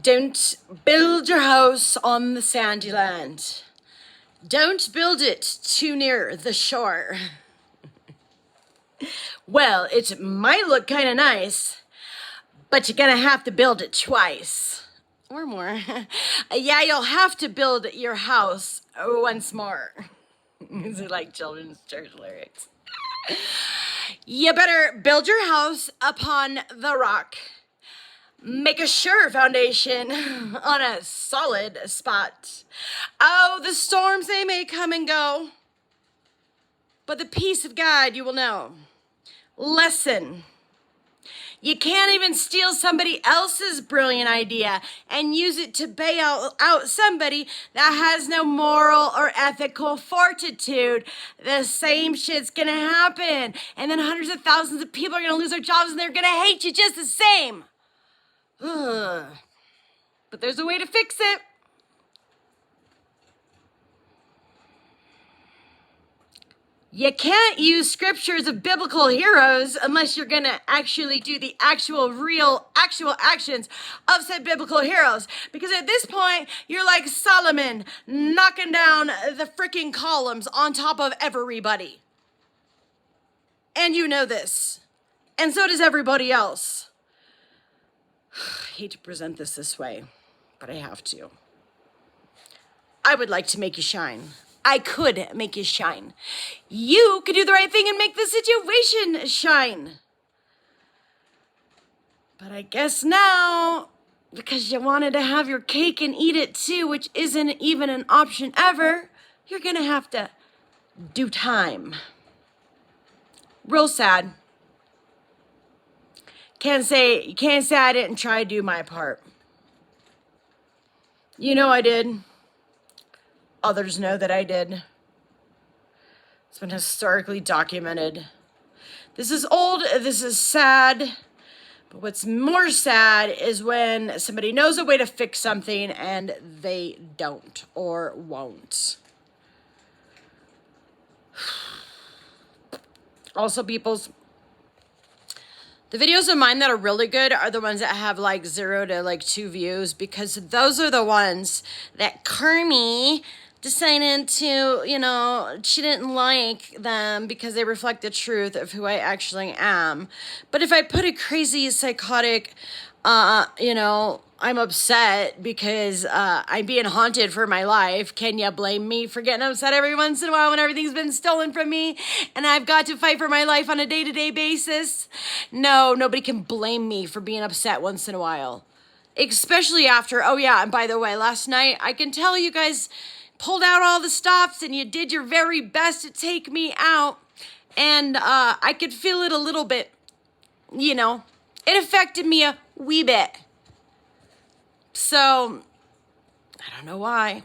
Don't build your house on the sandy land. Don't build it too near the shore. Well, it might look kind of nice, but you're gonna have to build it twice. Or more. Yeah, you'll have to build your house once more. These are like children's church lyrics. You better build your house upon the rock. Make a sure foundation on a solid spot. Oh, the storms, they may come and go, but the peace of God you will know. Lesson. You can't even steal somebody else's brilliant idea and use it to bail out somebody that has no moral or ethical fortitude. The same shit's gonna happen. And then hundreds of thousands of people are gonna lose their jobs and they're gonna hate you just the same. Ugh. But there's a way to fix it. You can't use scriptures of biblical heroes unless you're gonna actually do the actual actions of said biblical heroes. Because at this point, you're like Solomon knocking down the freaking columns on top of everybody. And you know this. And so does everybody else. I hate to present this way, but I have to. I would like to make you shine. I could make you shine. You could do the right thing and make the situation shine. But I guess now, because you wanted to have your cake and eat it too, which isn't even an option ever, you're gonna have to do time. Real sad. You can't say I didn't try to do my part. You know I did. Others know that I did. It's been historically documented. This is old, this is sad, but what's more sad is when somebody knows a way to fix something and they don't or won't. Also, peoples, the videos of mine that are really good are the ones that have like 0 to like 2 views, because those are the ones that Kirby decided to, she didn't like them because they reflect the truth of who I actually am. But if I put a crazy, psychotic, I'm upset because I'm being haunted for my life, can you blame me for getting upset every once in a while when everything's been stolen from me and I've got to fight for my life on a day-to-day basis? No, nobody can blame me for being upset once in a while. Especially after, oh yeah, and by the way, last night, I can tell you guys pulled out all the stops and you did your very best to take me out. And I could feel it a little bit, it affected me a wee bit. So, I don't know why.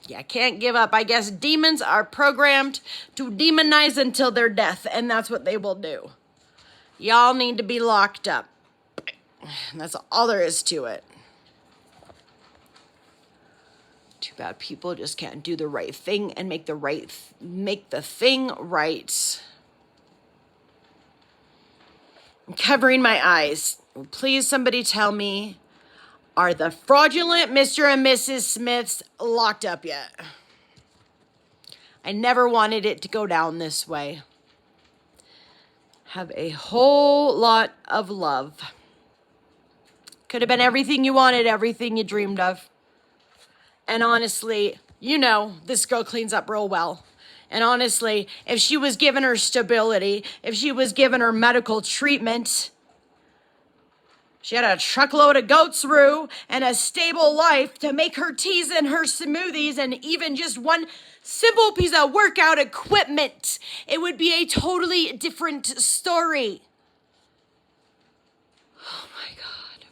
Yeah, I can't give up. I guess demons are programmed to demonize until their death, and that's what they will do. Y'all need to be locked up. And that's all there is to it. Too bad people just can't do the right thing and make the thing right. I'm covering my eyes. Please, somebody tell me, are the fraudulent Mr. and Mrs. Smiths locked up yet? I never wanted it to go down this way. Have a whole lot of love. Could have been everything you wanted, everything you dreamed of. And honestly, this girl cleans up real well. And honestly, if she was given her stability, if she was given her medical treatment, she had a truckload of goat's rue and a stable life to make her teas and her smoothies and even just one simple piece of workout equipment, it would be a totally different story. Oh my God.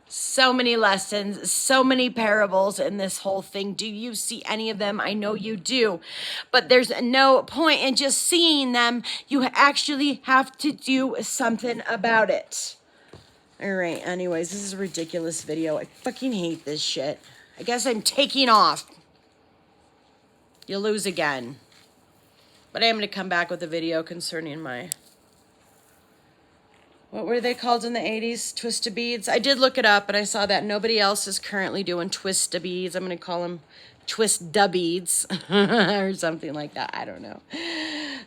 So many lessons, so many parables in this whole thing. Do you see any of them? I know you do, but there's no point in just seeing them. You actually have to do something about it. All right, anyways, this is a ridiculous video. I fucking hate this shit. I guess I'm taking off. You lose again. But I am going to come back with a video concerning my What were they called in the 80s? Twist-a beads. I did look it up, and I saw that nobody else is currently doing twist-a beads. I'm going to call them twist-da beads or something like that. I don't know.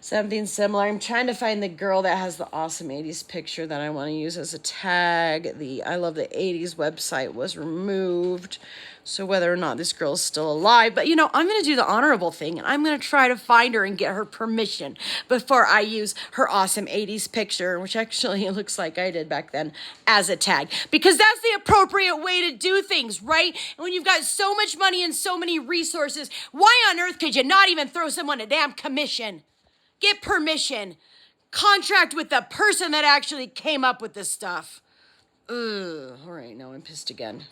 Something similar. I'm trying to find the girl that has the awesome 80s picture that I want to use as a tag. The I Love the 80s website was removed. So whether or not this girl's still alive, but you know, I'm going to do the honorable thing and I'm going to try to find her and get her permission before I use her awesome 80s picture, which actually it looks like I did back then, as a tag, because that's the appropriate way to do things, right? And when you've got so much money and so many resources, why on earth could you not even throw someone a damn commission? Get permission. Contract with the person that actually came up with this stuff. Ugh. All right, now I'm pissed again.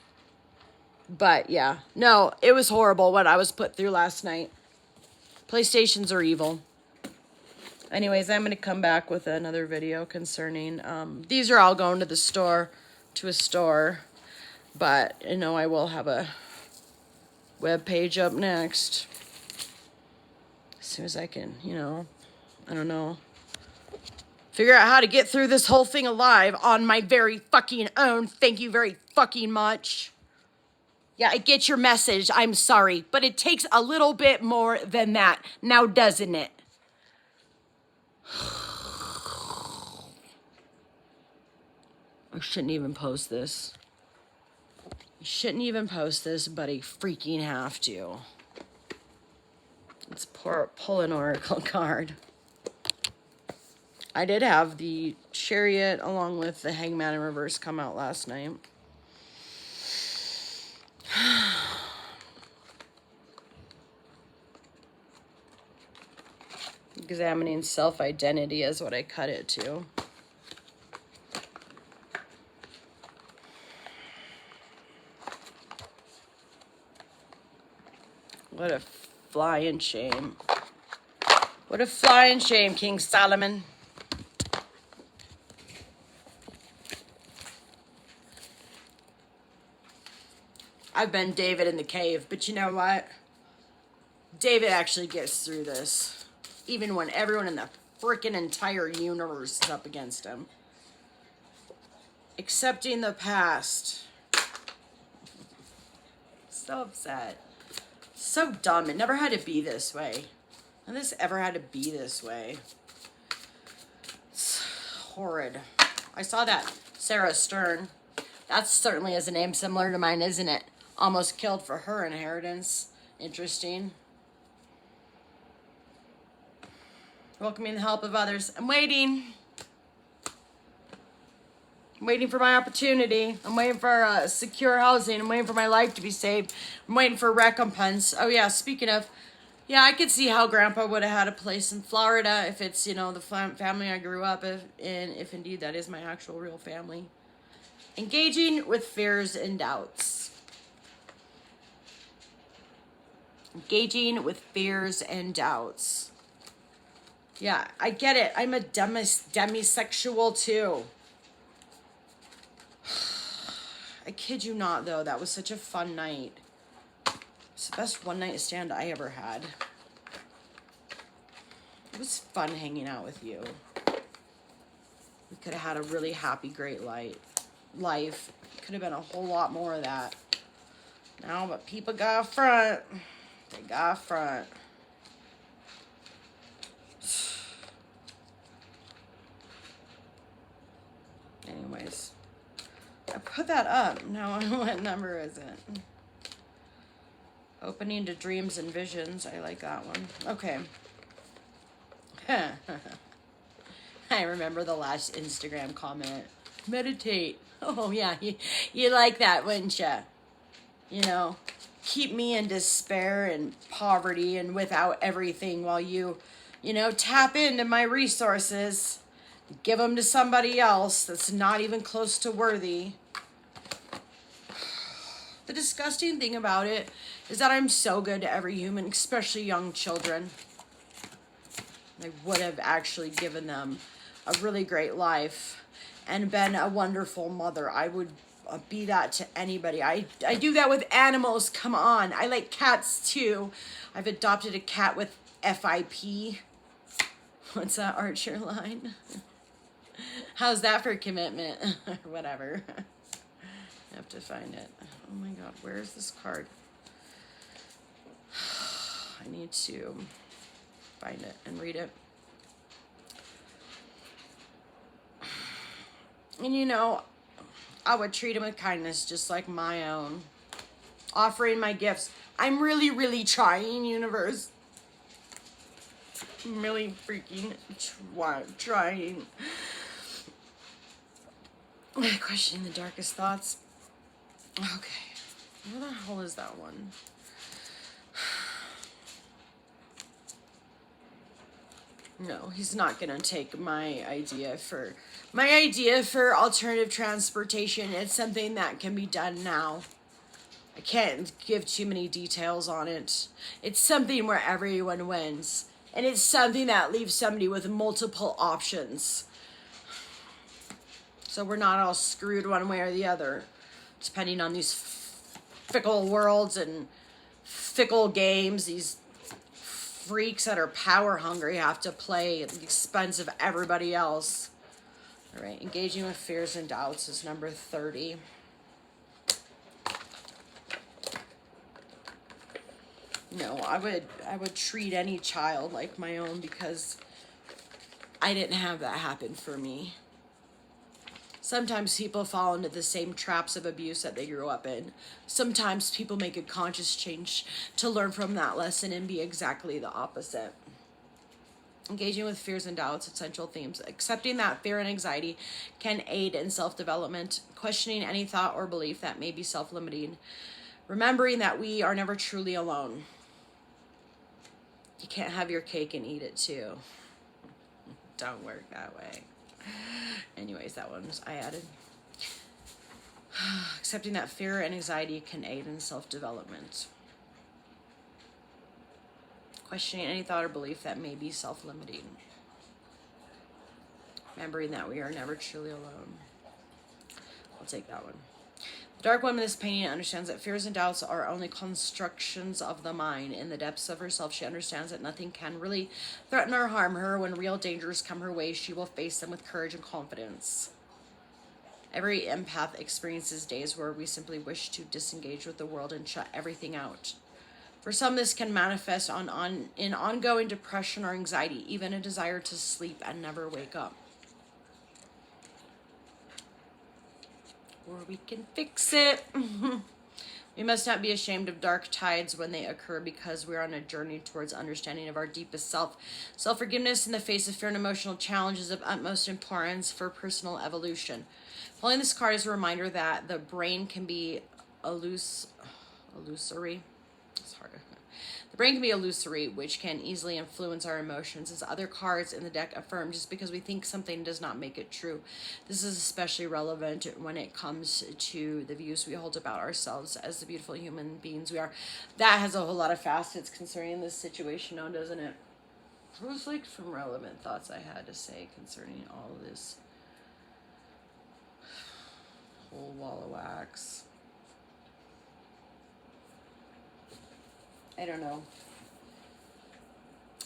But yeah, no, it was horrible what I was put through last night. PlayStations are evil. Anyways, I'm going to come back with another video concerning, these are all going to the store, to a store. But, you know, I will have a web page up next. As soon as I can, you know, I don't know, figure out how to get through this whole thing alive on my very fucking own. Thank you very fucking much. Yeah, I get your message. I'm sorry. But it takes a little bit more than that. Now, doesn't it? I shouldn't even post this. I shouldn't even post this, but I freaking have to. Let's pull an oracle card. I did have the Chariot along with the Hangman in reverse come out last night. Examining self-identity is what I cut it to. What a flying shame. What a flying shame, King Solomon. I've been David in the cave, but you know what? David actually gets through this. Even when everyone in the freaking entire universe is up against him. Accepting the past. So upset. So dumb. It never had to be this way. None of this ever had to be this way. It's horrid. I saw that Sarah Stern. That certainly is a name similar to mine, isn't it? Almost killed for her inheritance. Interesting. Welcoming the help of others. I'm waiting. I'm waiting for my opportunity. I'm waiting for secure housing. I'm waiting for my life to be saved. I'm waiting for recompense. Oh yeah, speaking of, yeah, I could see how Grandpa would have had a place in Florida if it's, you know, the family I grew up in, if indeed that is my actual real family. Engaging with fears and doubts. Engaging with fears and doubts. Yeah, I get it. I'm a demisexual too. I kid you not, though. That was such a fun night. It's the best one night stand I ever had. It was fun hanging out with you. We could have had a really happy, great life. Could have been a whole lot more of that. No, but people got front. They got front. Anyways, I put that up. Now, what number is it? Opening to dreams and visions. I like that one. Okay. I remember the last Instagram comment. Meditate. Oh, yeah. You like that, wouldn't you? You know, keep me in despair and poverty and without everything while you know, tap into my resources. Give them to somebody else that's not even close to worthy. The disgusting thing about it is that I'm so good to every human, especially young children. I would have actually given them a really great life and been a wonderful mother. I would be that to anybody. I do that with animals. Come on. I like cats too. I've adopted a cat with FIP. What's that Archer line? How's that for commitment? Or whatever. I have to find it. Oh my god, where is this card? I need to find it and read it. And you know, I would treat him with kindness just like my own. Offering my gifts. I'm really, really trying, universe. I'm really freaking trying. Questioning the darkest thoughts. Okay. Where the hell is that one? No, he's not gonna take my idea for alternative transportation. It's something that can be done now. I can't give too many details on it. It's something where everyone wins. And it's something that leaves somebody with multiple options. So we're not all screwed one way or the other, depending on these fickle worlds and fickle games. These freaks that are power hungry have to play at the expense of everybody else. All right, engaging with fears and doubts is number 30. No, I would treat any child like my own because I didn't have that happen for me. Sometimes people fall into the same traps of abuse that they grew up in. Sometimes people make a conscious change to learn from that lesson and be exactly the opposite. Engaging with fears and doubts, essential themes. Accepting that fear and anxiety can aid in self-development. Questioning any thought or belief that may be self-limiting. Remembering that we are never truly alone. You can't have your cake and eat it too. Don't work that way. Anyways, that one I added. Accepting that fear and anxiety can aid in self-development. Questioning any thought or belief that may be self-limiting. Remembering that we are never truly alone. I'll take that one. The dark woman in this painting understands that fears and doubts are only constructions of the mind. In the depths of herself, she understands that nothing can really threaten or harm her. When real dangers come her way, she will face them with courage and confidence. Every empath experiences days where we simply wish to disengage with the world and shut everything out. For some, this can manifest in ongoing depression or anxiety, even a desire to sleep and never wake up. Or we can fix it. We must not be ashamed of dark tides when they occur because we are on a journey towards understanding of our deepest self. Self-forgiveness in the face of fear and emotional challenges of utmost importance for personal evolution. Pulling this card is a reminder that the brain can be illusory. It's hard. The brain can be illusory, which can easily influence our emotions. As other cards in the deck affirm, just because we think something does not make it true. This is especially relevant when it comes to the views we hold about ourselves as the beautiful human beings we are. That has a whole lot of facets concerning this situation now, doesn't it? What was like some relevant thoughts I had to say concerning all of this whole wall of wax? I don't know.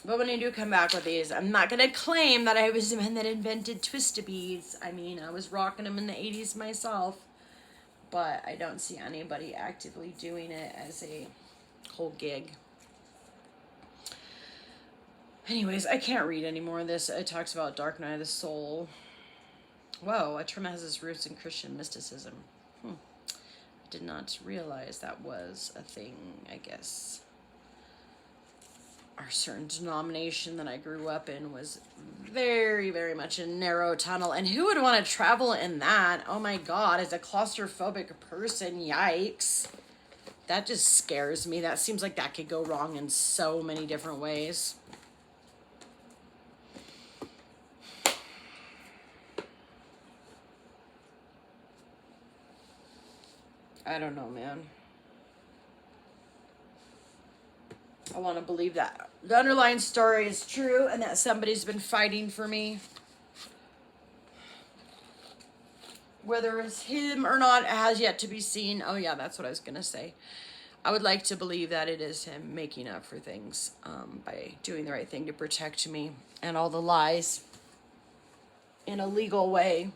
But when I do come back with these, I'm not going to claim that I was the one that invented Twist-A-Bees. I mean, I was rocking them in the 80s myself. But I don't see anybody actively doing it as a whole gig. Anyways, I can't read any more of this. It talks about Dark Night of the Soul. Whoa, a term that has its roots in Christian mysticism. I did not realize that was a thing, I guess. Our certain denomination that I grew up in was very, very much a narrow tunnel. And who would want to travel in that? Oh my God, as a claustrophobic person, yikes. That just scares me. That seems like that could go wrong in so many different ways. I don't know, man. I want to believe that the underlying story is true and that somebody's been fighting for me. Whether it's him or not has yet to be seen. Oh yeah, that's what I was going to say. I would like to believe that it is him making up for things by doing the right thing to protect me and all the lies. in a legal way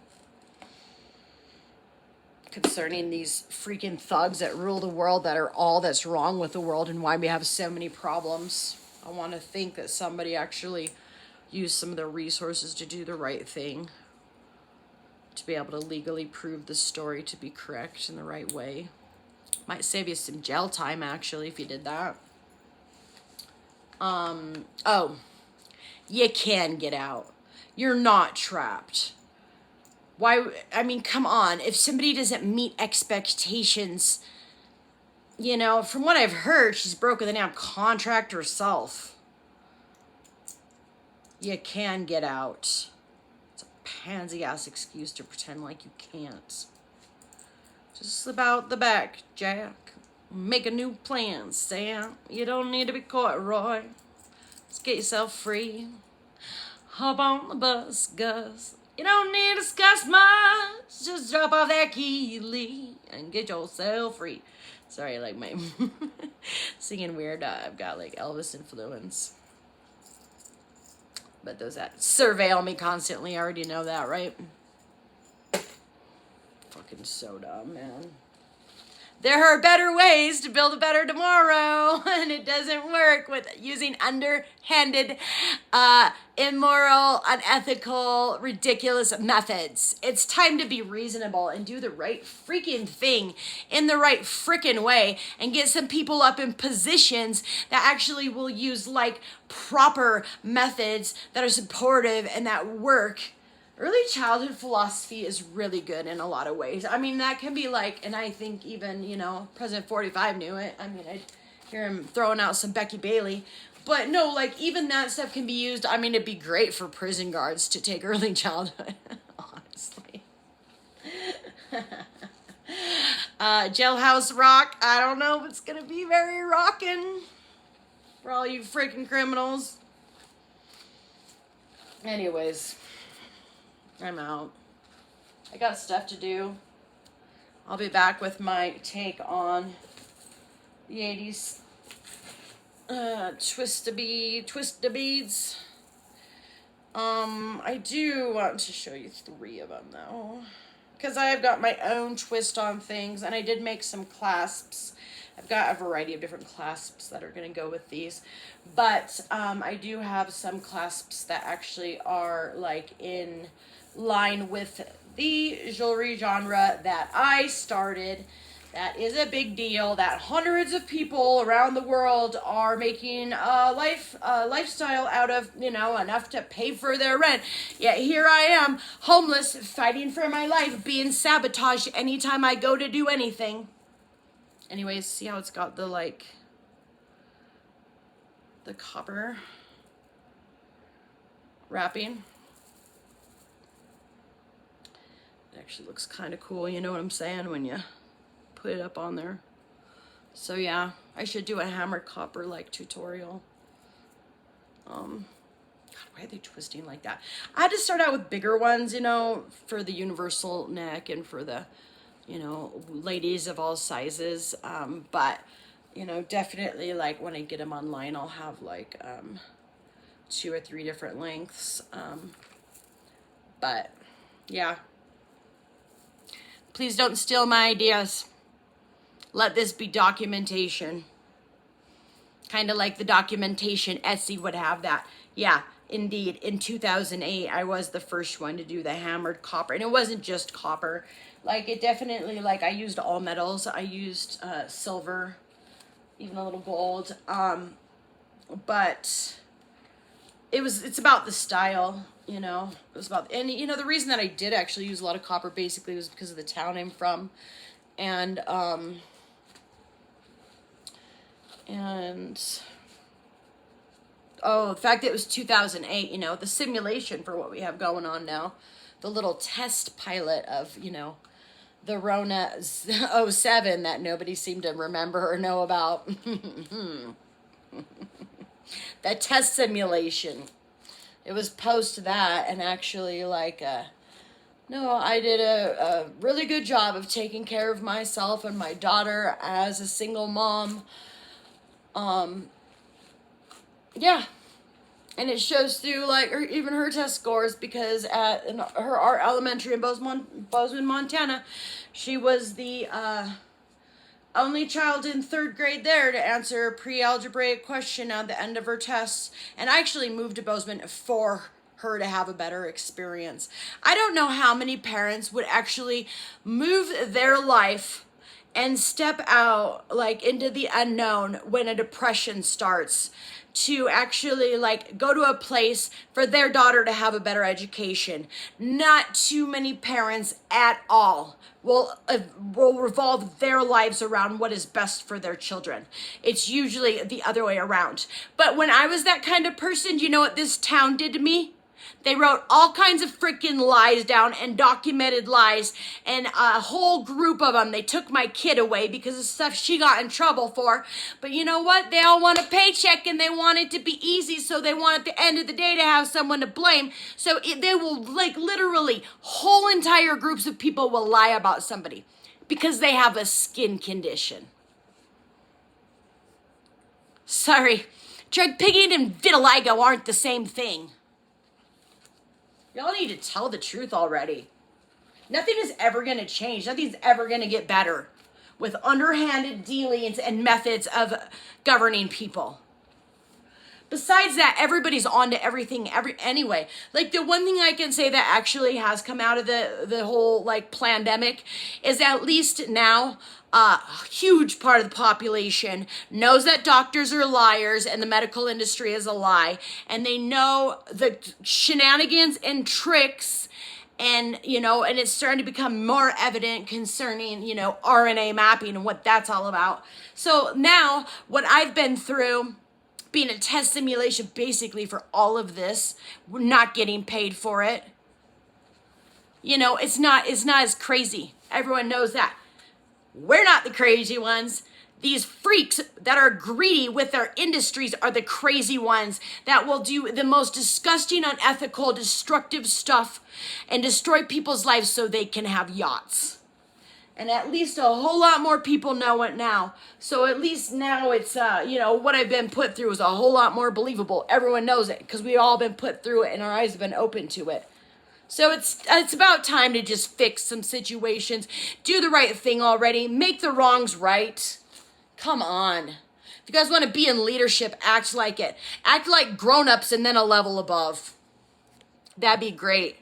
concerning these freaking thugs that rule the world, that are all that's wrong with the world and why we have so many problems. I want to think that somebody actually used some of their resources to do the right thing, to be able to legally prove the story to be correct in the right way. Might save you some jail time, actually, if you did that. Oh, you can get out. You're not trapped. Why? I mean, come on. If somebody doesn't meet expectations, you know, from what I've heard, she's broken the damn contract herself. You can get out. It's a pansy-ass excuse to pretend like you can't. Just slip out the back, Jack. Make a new plan, Sam. You don't need to be caught, Roy. Let's get yourself free. Hop on the bus, Gus. You don't need to discuss much. Just drop off that key, Lee, and get yourself free. Sorry, like my singing weird. I've got like Elvis influence. But those that surveil me constantly already know that, right? Fucking so dumb, man. There are better ways to build a better tomorrow, and it doesn't work with using underhanded, immoral, unethical, ridiculous methods. It's time to be reasonable and do the right freaking thing in the right freaking way and get some people up in positions that actually will use like proper methods that are supportive and that work. Early childhood philosophy is really good in a lot of ways. I mean, that can be like, and I think even, you know, President 45 knew it. I mean, I'd hear him throwing out some Becky Bailey. But no, like, even that stuff can be used. I mean, it'd be great for prison guards to take early childhood, honestly. Jailhouse rock. I don't know if it's going to be very rocking for all you freaking criminals. Anyways. I'm out. I got stuff to do. I'll be back with my take on the 80s twist beads. I do want to show you 3 of them though, because I've got my own twist on things, and I did make some clasps. I've got a variety of different clasps that are going to go with these, but I do have some clasps that actually are like in line with the jewelry genre that I started. That is a big deal, that hundreds of people around the world are making a lifestyle out of, you know, enough to pay for their rent. Yet here I am, homeless, fighting for my life, being sabotaged anytime I go to do anything. Anyways, see how it's got the, like, the copper wrapping? It actually looks kind of cool, you know what I'm saying, when you put it up on there. So yeah, I should do a hammered copper like tutorial. God, why are they twisting like that? I had to start out with bigger ones, you know, for the universal neck and for the, you know, ladies of all sizes. But, you know, definitely like when I get them online, I'll have like 2 or 3 different lengths. But yeah. Please don't steal my ideas. Let this be documentation. Kind of like the documentation Etsy would have that. Yeah, indeed. In 2008, I was the first one to do the hammered copper. And it wasn't just copper. Like, it definitely, like, I used all metals. I used silver, even a little gold. But it's about the style. You know, it was about, and you know, the reason that I did actually use a lot of copper basically was because of the town I'm from, and oh, the fact that it was 2008, you know, the simulation for what we have going on now, the little test pilot of, you know, the Rona 07 that nobody seemed to remember or know about. That test simulation. It was post that, and actually, like, no, I did a really good job of taking care of myself and my daughter as a single mom. Yeah, And it shows through like even her test scores, because at her art elementary in Bozeman, Montana, she was the only child in third grade there to answer a pre-algebraic question at the end of her tests. And I actually moved to Bozeman for her to have a better experience. I don't know how many parents would actually move their life and step out like into the unknown when a depression starts to actually like go to a place for their daughter to have a better education. Not too many parents at all will revolve their lives around what is best for their children. It's usually the other way around. But when I was that kind of person, you know what this town did to me? They wrote all kinds of freaking lies down and documented lies, and a whole group of them. They took my kid away because of stuff she got in trouble for. But you know what? They all want a paycheck and they want it to be easy, so they want at the end of the day to have someone to blame. So they will, like, literally, whole entire groups of people will lie about somebody because they have a skin condition. Sorry, drug pigging and vitiligo aren't the same thing. Y'all need to tell the truth already. Nothing is ever going to change. Nothing's ever going to get better with underhanded dealings and methods of governing people. Besides that, everybody's on to everything anyway. Like, the one thing I can say that actually has come out of the whole, like, pandemic is at least now a huge part of the population knows that doctors are liars and the medical industry is a lie. And they know the shenanigans and tricks, and, you know, and it's starting to become more evident concerning, you know, RNA mapping and what that's all about. So now what I've been through, being a test simulation basically for all of this, we're not getting paid for it. You know, it's not as crazy. Everyone knows that. We're not the crazy ones. These freaks that are greedy with their industries are the crazy ones that will do the most disgusting, unethical, destructive stuff and destroy people's lives so they can have yachts. And at least a whole lot more people know it now. So at least now it's, you know, what I've been put through is a whole lot more believable. Everyone knows it because we've all been put through it and our eyes have been open to it. So it's about time to just fix some situations. Do the right thing already. Make the wrongs right. Come on. If you guys want to be in leadership, act like it. Act like grown-ups and then a level above. That'd be great.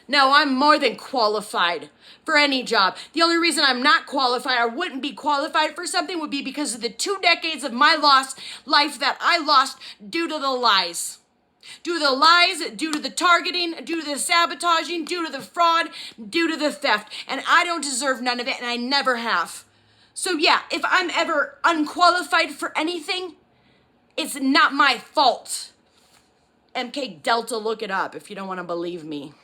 No, I'm more than qualified for any job. The only reason I'm not qualified or wouldn't be qualified for something would be because of the 2 decades of my life that I lost due to the lies. Due to the lies, due to the targeting, due to the sabotaging, due to the fraud, due to the theft. And I don't deserve none of it, and I never have. So yeah, if I'm ever unqualified for anything, it's not my fault. MK Delta, look it up if you don't want to believe me.